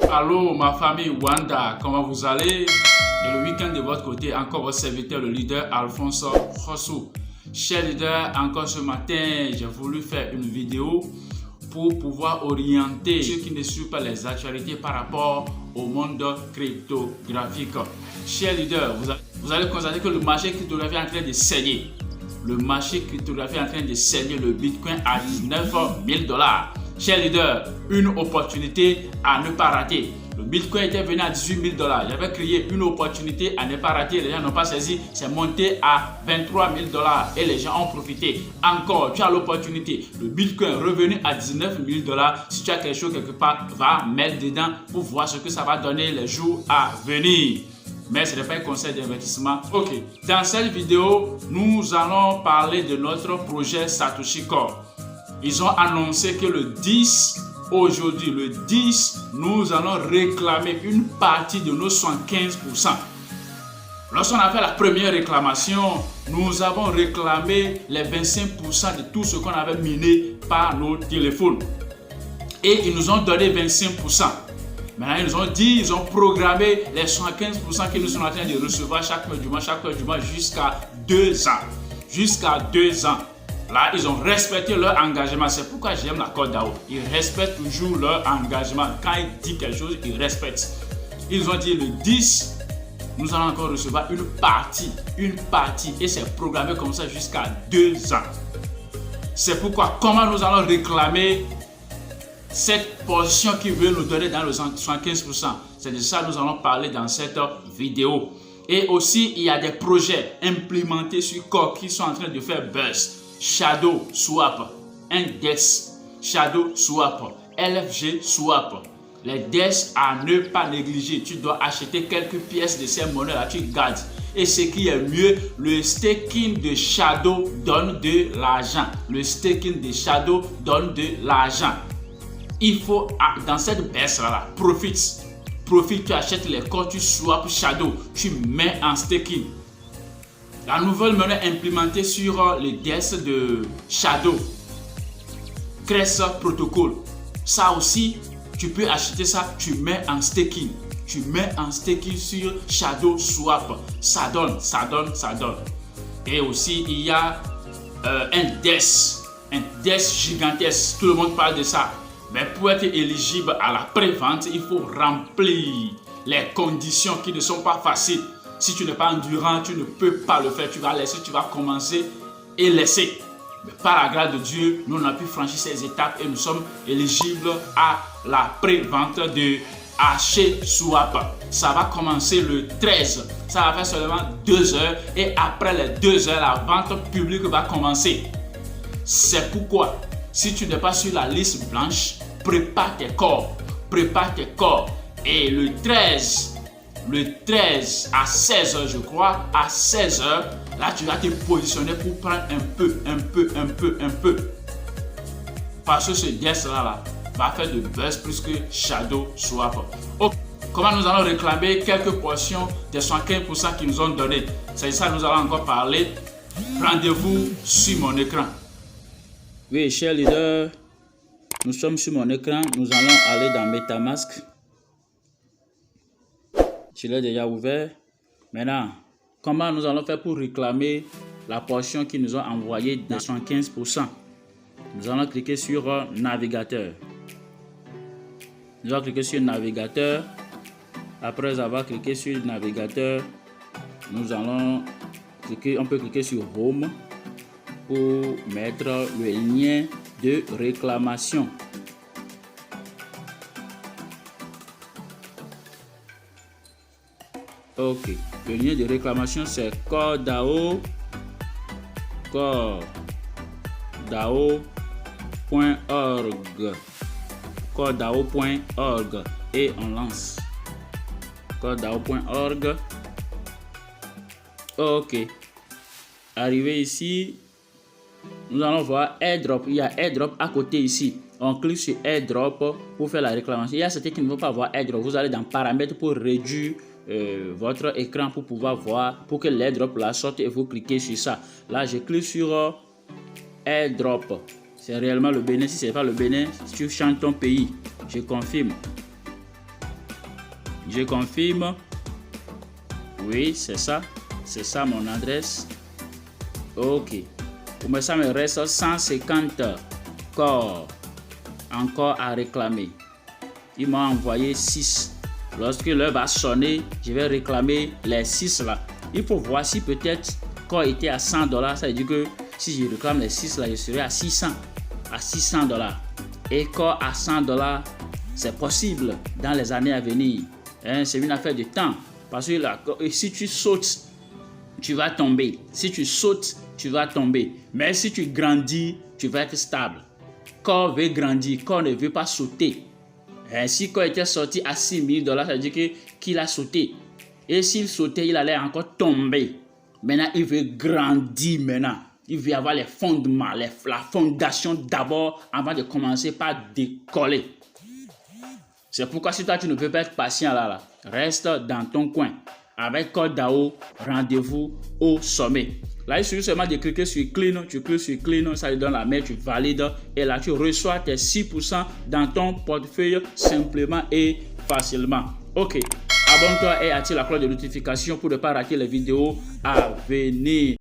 Allô ma famille Wanda, comment vous allez? Et le week-end de votre côté, encore votre serviteur, le leader Alphonse Rosso. Cher leader, encore ce matin, j'ai voulu faire une vidéo pour pouvoir orienter ceux qui ne suivent pas les actualités par rapport au monde cryptographique. Cher leader, vous allez constater que le marché cryptographique est en train de saigner. Le marché cryptographique est en train de saigner le Bitcoin à 19 000 $. Cher leader, une opportunité à ne pas rater. Le Bitcoin était venu à 18 000 $. J'avais créé une opportunité à ne pas rater. Les gens n'ont pas saisi. C'est monté à 23 000 $ et les gens ont profité. Encore, tu as l'opportunité. Le Bitcoin revenu à 19 000 $. Si tu as quelque chose quelque part, va mettre dedans pour voir ce que ça va donner les jours à venir. Mais ce n'est pas un conseil d'investissement. Ok, dans cette vidéo, nous allons parler de notre projet Satoshi Core. Ils ont annoncé que le 10, aujourd'hui, le 10, nous allons réclamer une partie de nos 75%. Lorsqu'on a fait la première réclamation, nous avons réclamé les 25% de tout ce qu'on avait miné par nos téléphones. Et ils nous ont donné 25%. Maintenant, ils nous ont dit, ils ont programmé les 75% que nous sommes en train de recevoir chaque mois du mois jusqu'à 2 ans. Jusqu'à 2 ans. Là, ils ont respecté leur engagement. C'est pourquoi j'aime l'accord DAO. Ils respectent toujours leur engagement. Quand ils disent quelque chose, ils respectent. Ils ont dit le 10, nous allons encore recevoir une partie. Et c'est programmé comme ça jusqu'à 2 ans. C'est pourquoi, comment nous allons réclamer cette portion qu'ils veulent nous donner dans le 75%. C'est de ça que nous allons parler dans cette vidéo. Et aussi, il y a des projets implémentés sur Core qui sont en train de faire buzz. Shadow Swap, Index, Shadow Swap, LFG Swap. Les DEX à ne pas négliger. Tu dois acheter quelques pièces de ces monnaies-là, tu gardes. Et ce qui est mieux, le staking de Shadow donne de l'argent. Le staking de Shadow donne de l'argent. Il faut, dans cette baisse-là, profite, tu achètes les corps, tu swap Shadow, tu mets en staking. La nouvelle monnaie implémentée sur les DEX de Shadow, Crest Protocol, ça aussi, tu peux acheter ça, tu mets en staking. Tu mets en staking sur Shadow Swap. Ça donne. Et aussi, il y a un DEX gigantesque. Tout le monde parle de ça. Mais pour être éligible à la pré-vente, il faut remplir les conditions qui ne sont pas faciles. Si tu n'es pas endurant, tu ne peux pas le faire. Tu vas commencer et laisser. Mais par la grâce de Dieu, nous avons pu franchir ces étapes et nous sommes éligibles à la pré-vente de HSwap. Ça va commencer le 13. Ça va faire seulement 2 heures et après les 2 heures, la vente publique va commencer. C'est pourquoi, si tu n'es pas sur la liste blanche, prépare tes corps. Et le 13 à 16 heures, je crois, à 16 heures, là tu vas te positionner pour prendre un peu. Parce que ce DEX là va faire de buzz plus que Shadow Swap. Okay. Comment nous allons réclamer quelques portions des 75% qu'ils nous ont donné? C'est ça que nous allons encore parler. Rendez-vous sur mon écran. Oui, cher leader, nous sommes sur mon écran. Nous allons aller dans MetaMask. Je l'ai déjà ouvert. Maintenant, comment nous allons faire pour réclamer la portion qu'ils nous ont envoyée de 75%? Nous allons cliquer sur navigateur. Nous allons cliquer sur navigateur. Après avoir cliqué sur navigateur, nous allons cliquer, on peut cliquer sur Home pour mettre le lien de réclamation. Ok, le lien de réclamation c'est CoreDAO, CoreDAO.org et on lance CoreDAO.org. Ok, arrivé ici, nous allons voir AirDrop. Il y a AirDrop à côté ici. On clique sur AirDrop pour faire la réclamation. Il y a certains qui ne vont pas voir AirDrop. Vous allez dans Paramètres pour réduire votre écran pour pouvoir voir, pour que l'AirDrop la sorte et vous cliquez sur ça. Là, je clique sur AirDrop. C'est réellement le Bénin. Si ce n'est pas le Bénin, si tu changes ton pays, je confirme. Je confirme. Oui, c'est ça. C'est ça mon adresse. Ok. Mais ça me reste 150 corps encore à réclamer. Il m'a envoyé 6. Lorsque l'heure va sonner, je vais réclamer les 6 là. Il faut voir si peut-être corps était à $100. Ça veut dire que si je réclame les 6 là, je serai à 600. À $600. Et corps à $100, c'est possible dans les années à venir. Hein, c'est une affaire de temps. Parce que là, si tu sautes, tu vas tomber. Si tu sautes, tu vas tomber. Mais si tu grandis, tu vas être stable. Corps veut grandir, corps ne veut pas sauter. Et si corps était sorti à $6 000, ça veut dire qu'il a sauté. Et s'il sautait, il allait encore tomber. Maintenant, il veut grandir maintenant. Il veut avoir les fondements, la fondation d'abord avant de commencer par décoller. C'est pourquoi si toi tu ne peux pas être patient là, reste dans ton coin. Avec Code DAO, rendez-vous au sommet. Là, il suffit seulement de cliquer sur Clean. Tu cliques sur Clean, ça te donne la main, tu valides. Et là, tu reçois tes 6% dans ton portefeuille simplement et facilement. Ok, abonne-toi et active la cloche de notification pour ne pas rater les vidéos à venir.